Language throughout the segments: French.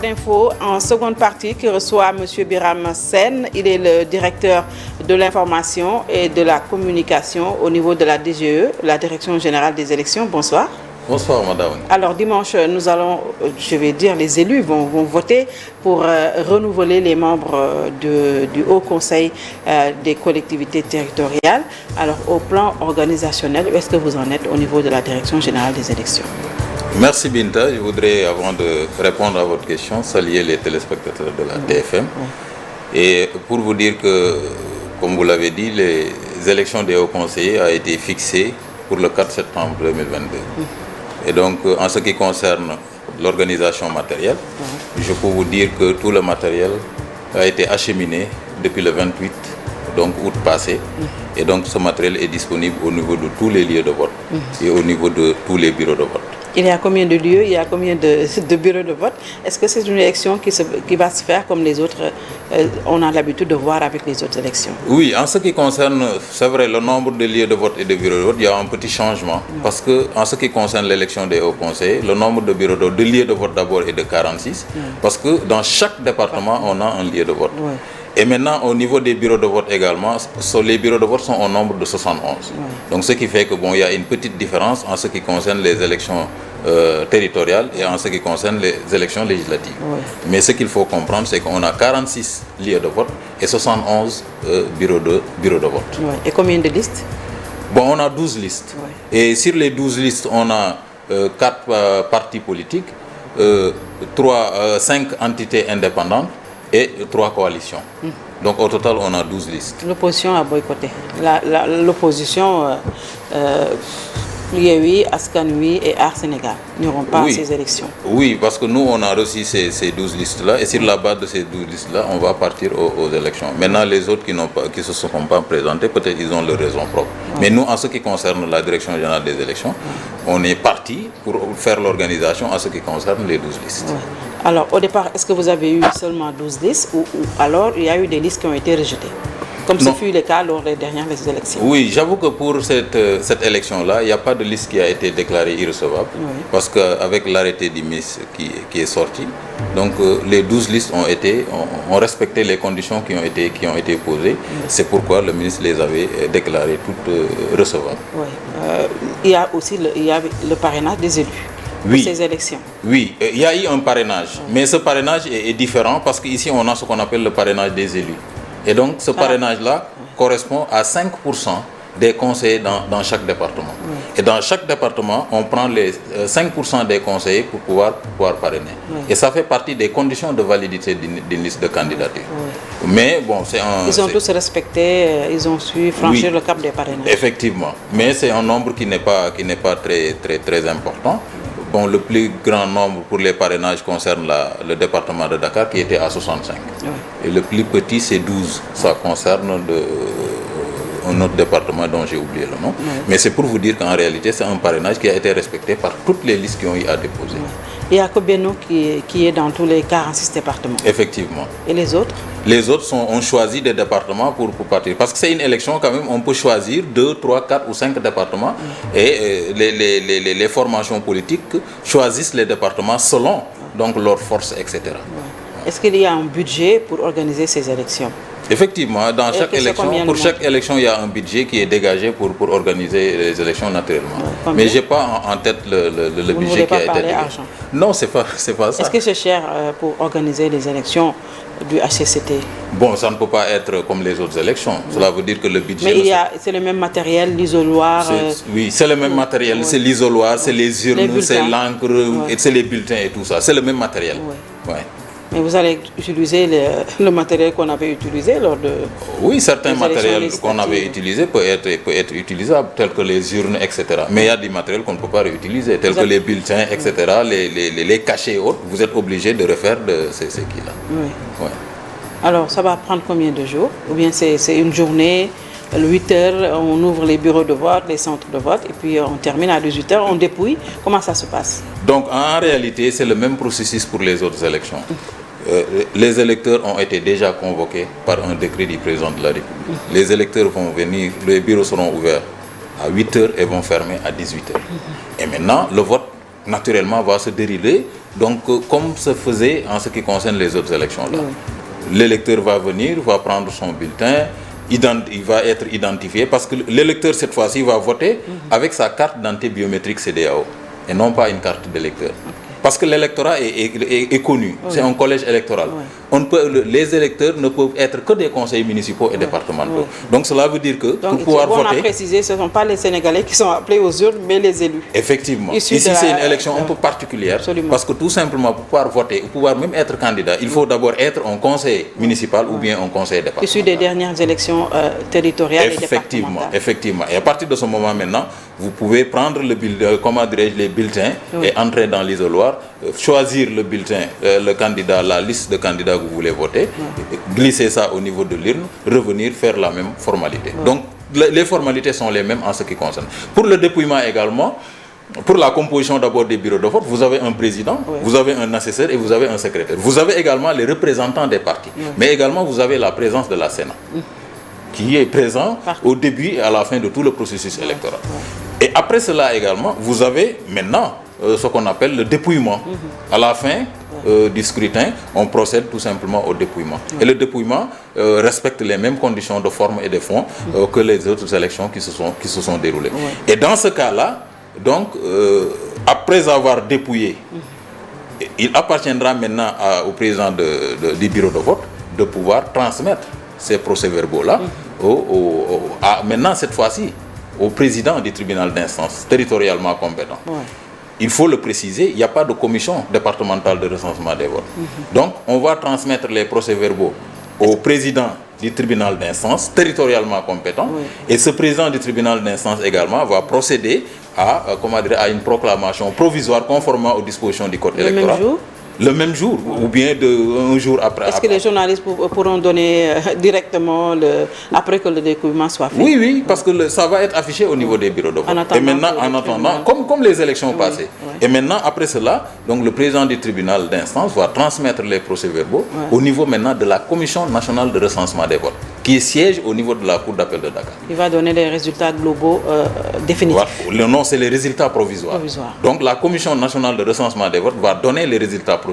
Info en seconde partie qui reçoit M. Biram Sen. Il est le directeur de l'information et de la communication au niveau de la DGE, la Direction Générale des Élections. Bonsoir. Bonsoir, madame. Alors, dimanche, nous allons, les élus vont voter pour renouveler les membres du Haut Conseil des collectivités territoriales. Alors, au plan organisationnel, où est-ce que vous en êtes au niveau de la Direction Générale des Élections? Merci Binta. Je voudrais, avant de répondre à votre question, saluer les téléspectateurs de la TFM. Et pour vous dire que, comme vous l'avez dit, les élections des hauts conseillers ont été fixées pour le 4 septembre 2022. Et donc, en ce qui concerne l'organisation matérielle, je peux vous dire que tout le matériel a été acheminé depuis le 28 août passé. Et donc, ce matériel est disponible au niveau de tous les lieux de vote et au niveau de tous les bureaux de vote. Il y a combien de lieux, il y a combien de bureaux de vote? Est-ce que c'est une élection qui va se faire comme les autres, on a l'habitude de voir avec les autres élections? Oui, en ce qui concerne, c'est vrai, le nombre de lieux de vote et de bureaux de vote, il y a un petit changement. Parce que, en ce qui concerne l'élection des hauts conseillers, le nombre de bureaux de lieux de vote d'abord est de 46. Parce que dans chaque département, on a un lieu de vote. Et maintenant, au niveau des bureaux de vote également, les bureaux de vote sont au nombre de 71. Donc, ce qui fait que il y a une petite différence en ce qui concerne les élections territoriales et en ce qui concerne les élections législatives. Mais ce qu'il faut comprendre, c'est qu'on a 46 lieux de vote et 71 bureaux de vote. Et combien de listes? On a 12 listes. Et sur les 12 listes, on a 4 partis politiques, 5 entités indépendantes et 3 coalitions. Donc au total, on a 12 listes. L'opposition a boycotté. L'opposition, Yehui, Askanui et Art Sénégal n'iront pas à ces élections. Oui, parce que nous, on a reçu ces 12 listes-là et sur la base de ces 12 listes-là, on va partir aux élections. Maintenant, les autres qui ne se sont pas présentés, peut-être ils ont leurs raisons propres. Mais nous, en ce qui concerne la Direction Générale des Élections, on est parti pour faire l'organisation en ce qui concerne les 12 listes. Alors, au départ, est-ce que vous avez eu seulement 12 listes ou alors il y a eu des listes qui ont été rejetées, comme ce fut le cas lors des dernières élections? Oui, j'avoue que pour cette élection-là, il n'y a pas de liste qui a été déclarée irrecevable, parce qu'avec l'arrêté du ministre qui est sorti, donc les 12 listes ont respecté les conditions qui ont été posées. C'est pourquoi le ministre les avait déclarées toutes recevables. Il y a aussi le parrainage des élus. Ces élections. Oui, il y a eu un parrainage, mais ce parrainage est différent parce qu'ici on a ce qu'on appelle le parrainage des élus. Et donc ce parrainage-là correspond à 5% des conseillers dans chaque département. Et dans chaque département, on prend les 5% des conseillers pour pouvoir parrainer. Et ça fait partie des conditions de validité d'une liste de candidature. Mais c'est ils ont tous respecté, ils ont su franchir le cap des parrainages. Effectivement, mais c'est un nombre qui n'est pas très important. Le plus grand nombre pour les parrainages concerne le département de Dakar qui était à 65. Et le plus petit, c'est 12. Ça concerne un autre département dont j'ai oublié le nom. Mais c'est pour vous dire qu'en réalité, c'est un parrainage qui a été respecté par toutes les listes qui ont eu à déposer. Il y a Kobeno qui est dans tous les 46 départements. Effectivement. Et les autres? Les autres ont choisi des départements pour partir. Parce que c'est une élection quand même, on peut choisir 2, 3, 4 ou 5 départements. Et les formations politiques choisissent les départements selon donc, leurs forces, etc. Est-ce qu'il y a un budget pour organiser ces élections? Effectivement, pour chaque élection, il y a un budget qui est dégagé pour organiser les élections naturellement. Mais je n'ai pas en tête le budget qui a été dégagé. Argent. Non, c'est pas ça. Est-ce que c'est cher pour organiser les élections du HCCT? Ça ne peut pas être comme les autres élections. Cela veut dire que le budget... Mais c'est le même matériel, l'isoloir... Oui, c'est le même matériel. C'est l'isoloir, c'est les urnes, c'est l'encre, c'est les bulletins et tout ça. C'est le même matériel. Mais vous allez utiliser le matériel qu'on avait utilisé lors de... Oui, certains matériels qu'on avait utilisés peuvent être utilisables, tels que les urnes, etc. Mais il y a des matériels qu'on ne peut pas réutiliser, tels que les bulletins, etc., les cachets et autres. Vous êtes obligé de refaire ce qui-là. Alors, ça va prendre combien de jours? Ou bien c'est une journée, 8 heures, on ouvre les bureaux de vote, les centres de vote, et puis on termine à 18 heures, on dépouille. Comment ça se passe? Donc, en réalité, c'est le même processus pour les autres élections. Les électeurs ont été déjà convoqués par un décret du président de la République. Les électeurs vont venir, les bureaux seront ouverts à 8 heures et vont fermer à 18 heures. Et maintenant, le vote, naturellement, va se dérouler donc comme se faisait en ce qui concerne les autres élections là. L'électeur va venir, va prendre son bulletin, il va être identifié parce que l'électeur cette fois-ci va voter avec sa carte d'identité biométrique CEDEAO et non pas une carte d'électeur. Parce que l'électorat est connu, c'est un collège électoral. Les électeurs ne peuvent être que des conseils municipaux et départementaux. Donc cela veut dire que pour pouvoir voter... On a précisé, ce ne sont pas les Sénégalais qui sont appelés aux urnes, mais les élus. Effectivement. Ici, c'est une élection un peu particulière. Absolument. Parce que tout simplement, pour pouvoir voter, ou pouvoir même être candidat, il faut d'abord être un conseil municipal ou bien un conseil départemental. Issu des dernières élections territoriales et départementales. Effectivement. Et à partir de ce moment maintenant, vous pouvez prendre le les bulletins et entrer dans l'isoloir, choisir le bulletin, le candidat, la liste de candidats que vous voulez voter, glisser ça au niveau de l'urne, revenir faire la même formalité. Donc les formalités sont les mêmes en ce qui concerne. Pour le dépouillement également, pour la composition d'abord des bureaux de vote, vous avez un président, vous avez un assesseur et vous avez un secrétaire. Vous avez également les représentants des partis, mais également vous avez la présence de la Sénat, qui est présent au début et à la fin de tout le processus électoral. Et après cela également, vous avez maintenant ce qu'on appelle le dépouillement. À la fin du scrutin, on procède tout simplement au dépouillement. Et le dépouillement respecte les mêmes conditions de forme et de fond que les autres élections qui se sont déroulées. Et dans ce cas-là, donc, après avoir dépouillé, il appartiendra maintenant au président du bureau de vote de pouvoir transmettre ces procès-verbaux-là maintenant, cette fois-ci, au président du tribunal d'instance territorialement compétent. Il faut le préciser, il n'y a pas de commission départementale de recensement des votes. Donc, on va transmettre les procès-verbaux au président du tribunal d'instance territorialement compétent. Et ce président du tribunal d'instance également va procéder à une proclamation provisoire conformément aux dispositions du code électoral. Même jour? Le même jour ou bien un jour après. Est-ce que les journalistes pourront donner directement après que le dépouillement soit fait? Oui, parce que ça va être affiché au niveau des bureaux de vote. Et maintenant, en attendant, comme les élections passées. Et maintenant, après cela, donc le président du tribunal d'instance va transmettre les procès-verbaux au niveau maintenant de la Commission nationale de recensement des votes, qui siège au niveau de la Cour d'appel de Dakar. Il va donner les résultats globaux définitifs. Le nom, c'est les résultats provisoires. Donc la Commission nationale de recensement des votes va donner les résultats provisoires.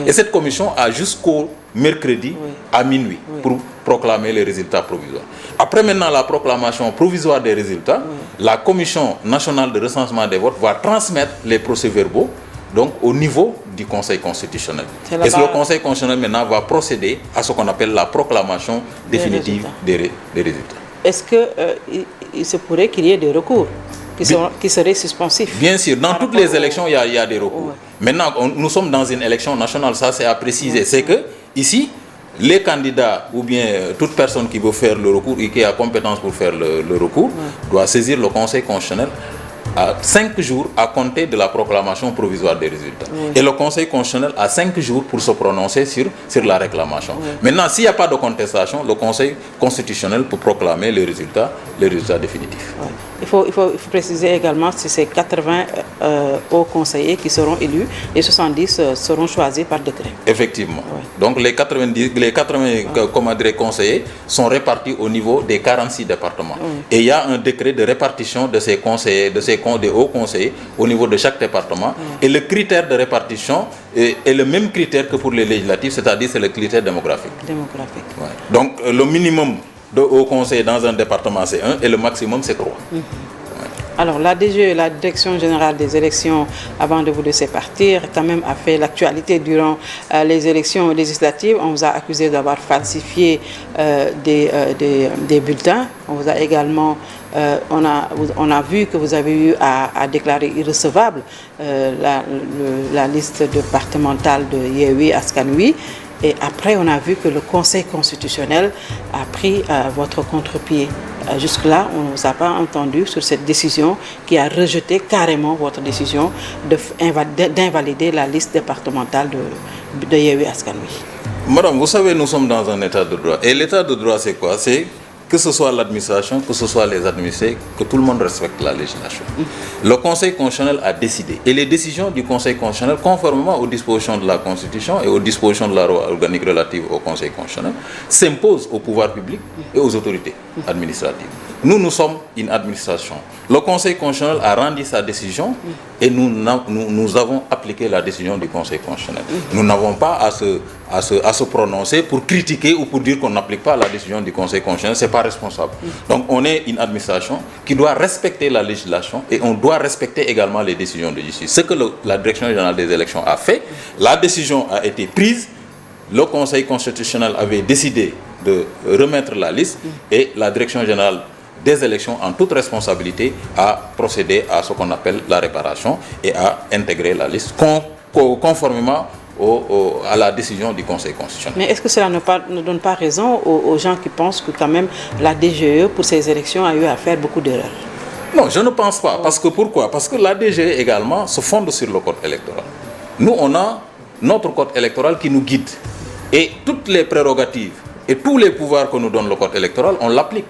Et cette commission a jusqu'au mercredi à minuit pour proclamer les résultats provisoires. Après maintenant la proclamation provisoire des résultats, la Commission nationale de recensement des votes va transmettre les procès-verbaux donc au niveau du Conseil constitutionnel. Et le Conseil constitutionnel maintenant va procéder à ce qu'on appelle la proclamation définitive des résultats. Est-ce qu'il se pourrait qu'il y ait des recours qui seraient suspensifs? Bien sûr, dans toutes les élections, il y a des recours. Maintenant, nous sommes dans une élection nationale, ça c'est à préciser. C'est que ici, les candidats ou bien toute personne qui veut faire le recours et qui a compétence pour faire le recours doit saisir le Conseil constitutionnel à 5 jours à compter de la proclamation provisoire des résultats. Et le Conseil constitutionnel a 5 jours pour se prononcer sur la réclamation. Maintenant, s'il n'y a pas de contestation, le Conseil constitutionnel peut proclamer les résultats définitifs. Il faut préciser également que c'est 80 hauts conseillers qui seront élus et 70 seront choisis par décret. Effectivement. Donc les 80 conseillers sont répartis au niveau des 46 départements. Et il y a un décret de répartition de ces conseillers, des hauts conseillers au niveau de chaque département. Et le critère de répartition est le même critère que pour les législatives, c'est-à-dire c'est le critère démographique. Donc le minimum de hauts conseillers dans un département c'est 1 et le maximum c'est 3. Alors la DGE, la Direction Générale des Élections, avant de vous laisser partir, quand même a fait l'actualité durant les élections législatives. On vous a accusé d'avoir falsifié des bulletins. On vous a également, on a vu que vous avez eu à déclarer irrecevable la liste départementale de Yewwi Askan Wi. Et après, on a vu que le Conseil constitutionnel a pris votre contre-pied. Jusque-là, on ne vous a pas entendu sur cette décision qui a rejeté carrément votre décision d'invalider la liste départementale de Yewwi Askan Wi. Madame, vous savez, nous sommes dans un état de droit. Et l'état de droit, c'est quoi? C'est que ce soit l'administration, que ce soit les administrés, que tout le monde respecte la législation. Le Conseil constitutionnel a décidé. Et les décisions du Conseil constitutionnel, conformément aux dispositions de la Constitution et aux dispositions de la loi organique relative au Conseil constitutionnel, s'imposent au pouvoir public et aux autorités administratives. Nous sommes une administration. Le Conseil constitutionnel a rendu sa décision et nous avons appliqué la décision du Conseil constitutionnel. Nous n'avons pas à se prononcer pour critiquer ou pour dire qu'on n'applique pas la décision du Conseil constitutionnel. Ce n'est pas responsable. Donc on est une administration qui doit respecter la législation et on doit respecter également les décisions de justice. Ce que la Direction générale des élections a fait, la décision a été prise, le Conseil constitutionnel avait décidé de remettre la liste et la Direction générale des élections, en toute responsabilité, a procédé à ce qu'on appelle la réparation et a intégré la liste conformément à la décision du Conseil constitutionnel. Mais est-ce que cela ne donne pas raison aux gens qui pensent que quand même la DGE, pour ces élections, a eu à faire beaucoup d'erreurs? Non, je ne pense pas. Parce que pourquoi? Parce que la DGE également se fonde sur le code électoral. Nous, on a notre code électoral qui nous guide. Et toutes les prérogatives et tous les pouvoirs que nous donne le code électoral, on l'applique.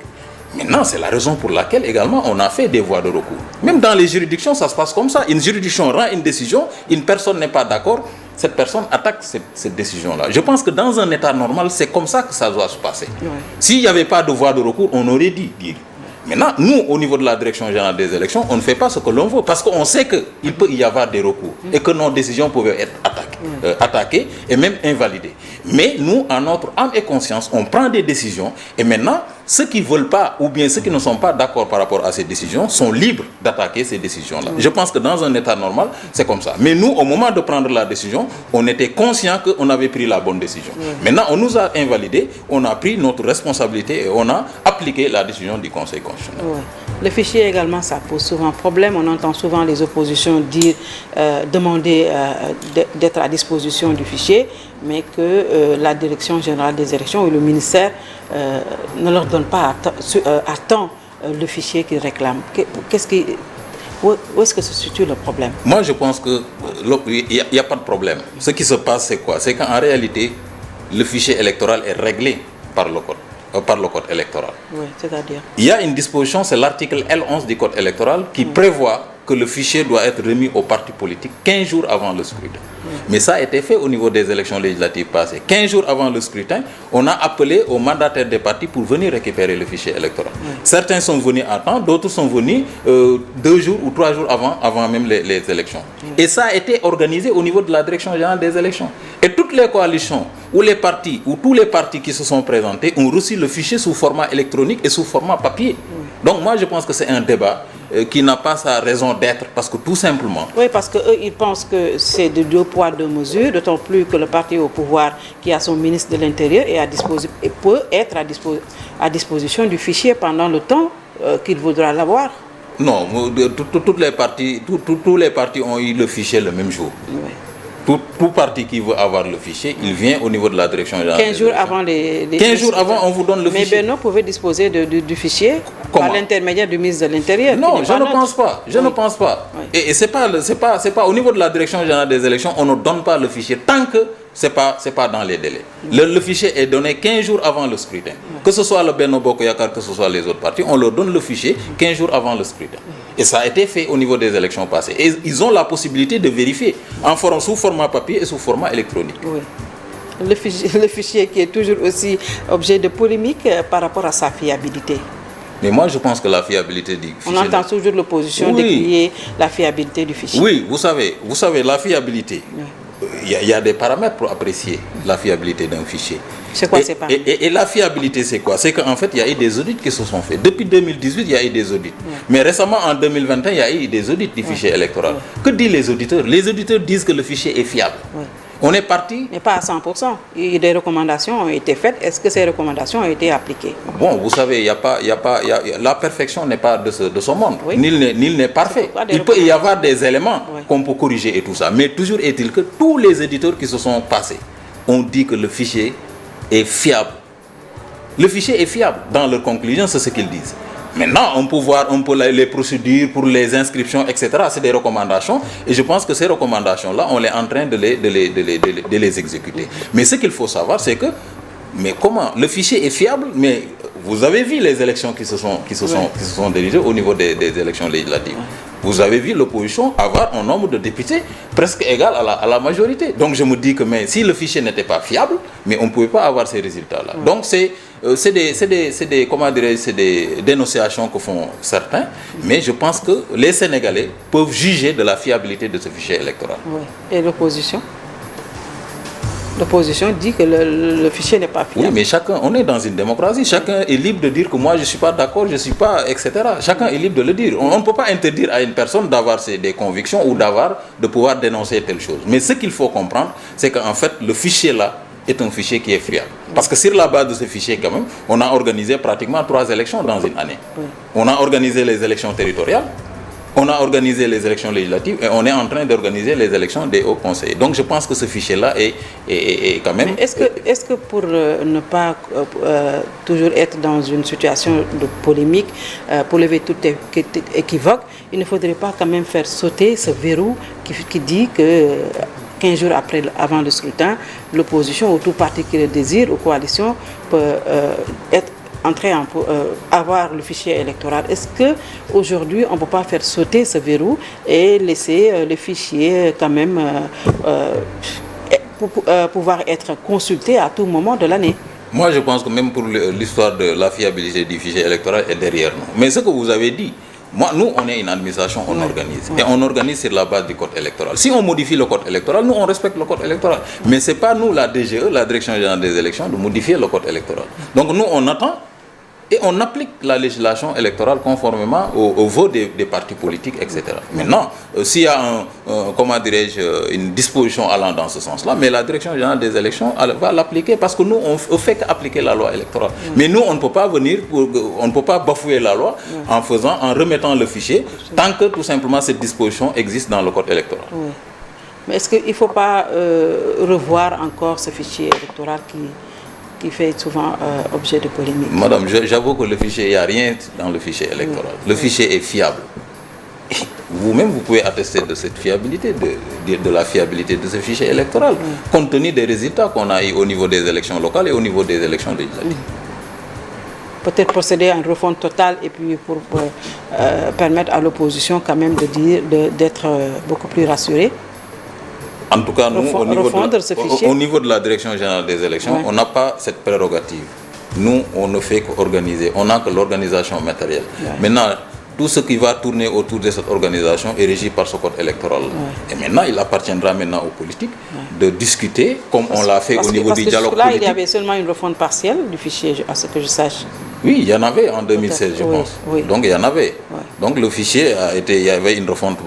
Maintenant, c'est la raison pour laquelle également on a fait des voies de recours. Même dans les juridictions, ça se passe comme ça. Une juridiction rend une décision, une personne n'est pas d'accord, cette personne attaque cette décision-là. Je pense que dans un état normal, c'est comme ça que ça doit se passer. Ouais. S'il n'y avait pas de voie de recours, on aurait dit dire. Maintenant, nous, au niveau de la Direction générale des élections, on ne fait pas ce que l'on veut parce qu'on sait qu'il peut y avoir des recours et que nos décisions peuvent être attaquées et même invalidées. Mais nous, en notre âme et conscience, on prend des décisions et maintenant, ceux qui ne veulent pas ou bien ceux qui ne sont pas d'accord par rapport à ces décisions sont libres d'attaquer ces décisions-là. Je pense que dans un état normal, c'est comme ça. Mais nous, au moment de prendre la décision, on était conscient qu'on avait pris la bonne décision. Maintenant, on nous a invalidés, on a pris notre responsabilité et on a appliqué la décision du Conseil constitutionnel. Le fichier également, ça pose souvent problème. On entend souvent les oppositions dire, demander d'être à disposition du fichier, mais que la Direction générale des élections et le ministère ne leur donnent pas à temps le fichier qu'ils réclament. Où est-ce que se situe le problème? Moi, je pense qu'il n'y a pas de problème. Ce qui se passe, c'est quoi? C'est qu'en réalité, le fichier électoral est réglé par le code électoral. Oui, c'est-à-dire? Il y a une disposition, c'est l'article L11 du code électoral qui prévoit que le fichier doit être remis aux partis politiques 15 jours avant le scrutin. Mais ça a été fait au niveau des élections législatives passées. 15 jours avant le scrutin, on a appelé aux mandataires des partis pour venir récupérer le fichier électoral. Certains sont venus à temps, d'autres sont venus 2 jours ou 3 jours avant même les élections. Et ça a été organisé au niveau de la Direction générale des élections. Et toutes les coalitions ou les partis ou tous les partis qui se sont présentés ont reçu le fichier sous format électronique et sous format papier. Donc moi je pense que c'est un débat qui n'a pas sa raison d'être parce que tout simplement... Oui, parce qu'eux, ils pensent que c'est de 2 poids 2 mesures, d'autant plus que le parti au pouvoir qui a son ministre de l'Intérieur peut être à disposition du fichier pendant le temps qu'il voudra l'avoir. Non, tous les partis ont eu le fichier le même jour. Oui. Tout parti qui veut avoir le fichier, il vient au niveau de la Direction générale. 15 jours avant les 15 jours avant, on vous donne le fichier. Mais Benno pouvait disposer du fichier par l'intermédiaire du ministre de l'Intérieur. Non, je ne pense pas. Je ne pense pas. Oui. Et c'est pas au niveau de la Direction générale des élections, on ne donne pas le fichier tant que c'est pas dans les délais. Le fichier est donné 15 jours avant le scrutin. Que ce soit le Benno Bokk Yakaar, que ce soit les autres partis, on leur donne le fichier 15 jours avant le scrutin. Et ça a été fait au niveau des élections passées. Et ils ont la possibilité de vérifier sous format papier et sous format électronique. Oui. Le fichier qui est toujours aussi objet de polémique par rapport à sa fiabilité. Mais moi, je pense que la fiabilité du fichier... On entend toujours l'opposition décrier la fiabilité du fichier. Oui, vous savez la fiabilité. Oui. Il y a des paramètres pour apprécier la fiabilité d'un fichier. C'est quoi ces paramètres? Et la fiabilité, c'est quoi? C'est qu'en fait, il y a eu des audits qui se sont faits. Depuis 2018, il y a eu des audits. Mais récemment, en 2021, il y a eu des audits du fichier électoral. Que disent les auditeurs? Les auditeurs disent que le fichier est fiable. On est parti... Mais pas à 100%. Des recommandations ont été faites. Est-ce que ces recommandations ont été appliquées? Bon, vous savez, la perfection n'est pas de ce monde. Oui. Nul n'est parfait. Il peut y avoir des éléments qu'on peut corriger et tout ça. Mais toujours est-il que tous les éditeurs qui se sont passés ont dit que le fichier est fiable. Le fichier est fiable. Dans leur conclusion, c'est ce qu'ils disent. Maintenant, on peut voir un peu les procédures pour les inscriptions, etc. C'est des recommandations. Et je pense que ces recommandations-là, on est en train de les exécuter. Mais ce qu'il faut savoir, c'est que, mais comment? Le fichier est fiable, mais vous avez vu les élections qui se sont dirigées au niveau des élections législatives. vous avez vu l'opposition avoir un nombre de députés presque égal à la majorité. Donc je me dis que mais si le fichier n'était pas fiable, mais on ne pouvait pas avoir ces résultats-là. Donc c'est des dénonciations que font certains, mais je pense que les Sénégalais peuvent juger de la fiabilité de ce fichier électoral. Oui. Et l'opposition? L'opposition dit que le fichier n'est pas fiable. Oui, mais chacun, on est dans une démocratie, chacun est libre de dire que moi je ne suis pas d'accord, je ne suis pas, etc. Chacun est libre de le dire. On ne peut pas interdire à une personne d'avoir des convictions ou de pouvoir dénoncer telle chose. Mais ce qu'il faut comprendre, c'est qu'en fait, le fichier là est un fichier qui est fiable. Parce que sur la base de ce fichier, quand même, on a organisé pratiquement 3 élections dans une année. Oui. On a organisé les élections territoriales, on a organisé les élections législatives et on est en train d'organiser les élections des hauts conseillers. Donc je pense que ce fichier-là est quand même... Est-ce que pour ne pas toujours être dans une situation de polémique, pour lever tout équivoque, il ne faudrait pas quand même faire sauter ce verrou qui dit que 15 jours avant le scrutin, l'opposition ou tout parti qui le désire ou coalition peut être entrer avoir le fichier électoral. Est-ce qu'aujourd'hui, on ne peut pas faire sauter ce verrou et laisser le fichier quand même pouvoir être consulté à tout moment de l'année? Moi, je pense que même pour l'histoire de la fiabilité du fichier électoral est derrière nous. Mais ce que vous avez dit, nous, on est une administration, on organise. Et on organise sur la base du code électoral. Si on modifie le code électoral, nous, on respecte le code électoral. Mais ce n'est pas nous, la DGE, la Direction générale des élections, de modifier le code électoral. Donc nous, on attend et on applique la législation électorale conformément au vote des partis politiques, etc. Maintenant, s'il y a une disposition allant dans ce sens-là, mais la Direction générale des élections va l'appliquer parce que nous, on ne fait qu'appliquer la loi électorale. Mais nous, on ne peut pas on ne peut pas bafouer la loi en remettant le fichier tant que tout simplement cette disposition existe dans le code électoral. Oui. Mais est-ce qu'il ne faut pas revoir encore ce fichier électoral qui fait souvent objet de polémique? Madame, j'avoue que le fichier, il n'y a rien dans le fichier électoral. Le fichier est fiable. Vous-même, vous pouvez attester de cette fiabilité, de la fiabilité de ce fichier électoral, compte tenu des résultats qu'on a eu au niveau des élections locales et au niveau des élections législatives. Peut-être procéder à une refonte totale et puis pour permettre à l'opposition quand même d'être beaucoup plus rassurée. En tout cas, nous, au niveau de la Direction générale des élections, on n'a pas cette prérogative. Nous, on ne fait qu'organiser. On n'a que l'organisation matérielle. Maintenant, tout ce qui va tourner autour de cette organisation est régi par ce code électoral. Et maintenant, il appartiendra maintenant aux politiques de discuter, comme on l'a fait au niveau du dialogue politique. Il y avait seulement une refonte partielle du fichier, à ce que je sache. Oui, il y en avait en 2016, je pense. Oui. Donc, il y en avait. Donc, le fichier il y avait une refonte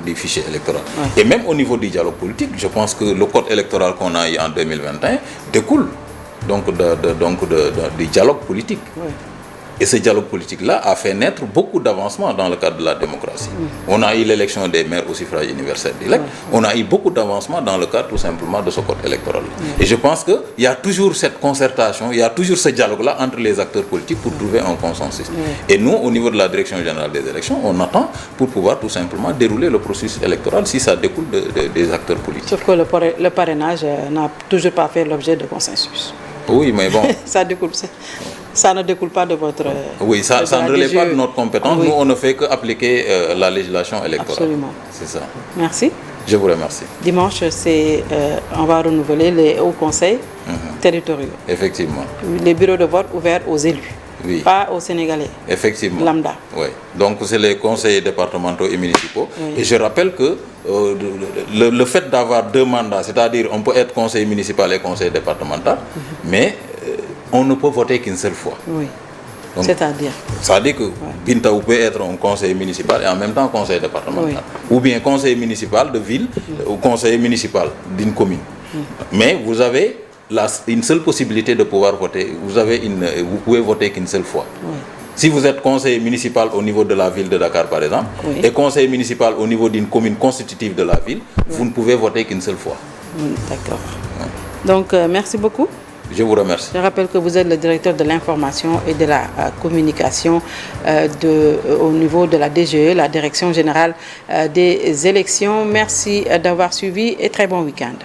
du fichier électoral. Et même au niveau du dialogue politique, je pense que le code électoral qu'on a eu en 2021 découle du dialogue politique. Et ce dialogue politique-là a fait naître beaucoup d'avancements dans le cadre de la démocratie. On a eu l'élection des maires au suffrage universel direct. On a eu beaucoup d'avancements dans le cadre tout simplement de ce code électoral. Et je pense qu'il y a toujours cette concertation, il y a toujours ce dialogue-là entre les acteurs politiques pour trouver un consensus. Et nous, au niveau de la Direction générale des élections, on attend pour pouvoir tout simplement dérouler le processus électoral si ça découle des acteurs politiques. Sauf que le parrainage n'a toujours pas fait l'objet de consensus. Oui, mais bon. Ça ne découle pas de votre... Oui, ça ne relève pas de notre compétence. Nous, on ne fait qu'appliquer la législation électorale. Absolument. C'est ça. Merci. Je vous remercie. Dimanche, on va renouveler les hauts conseils territoriaux. Effectivement. Les bureaux de vote ouverts aux élus. Oui. Pas aux Sénégalais. Effectivement. Lambda. Oui. Donc, c'est les conseils départementaux et municipaux. Et je rappelle que le fait d'avoir 2 mandats, c'est-à-dire on peut être conseiller municipal et conseiller départemental, mais on ne peut voter qu'une seule fois. Oui. C'est-à-dire que Binta peut être un conseiller municipal et en même temps conseiller départemental. Ou bien conseiller municipal de ville ou conseiller municipal d'une commune. Mais vous avez une seule possibilité de pouvoir voter. Vous pouvez voter qu'une seule fois. Si vous êtes conseiller municipal au niveau de la ville de Dakar, par exemple, et conseiller municipal au niveau d'une commune constitutive de la ville, vous ne pouvez voter qu'une seule fois. D'accord. Donc, merci beaucoup. Je vous remercie. Je rappelle que vous êtes le directeur de l'information et de la communication au niveau de la DGE, la Direction générale des élections. Merci d'avoir suivi et très bon week-end.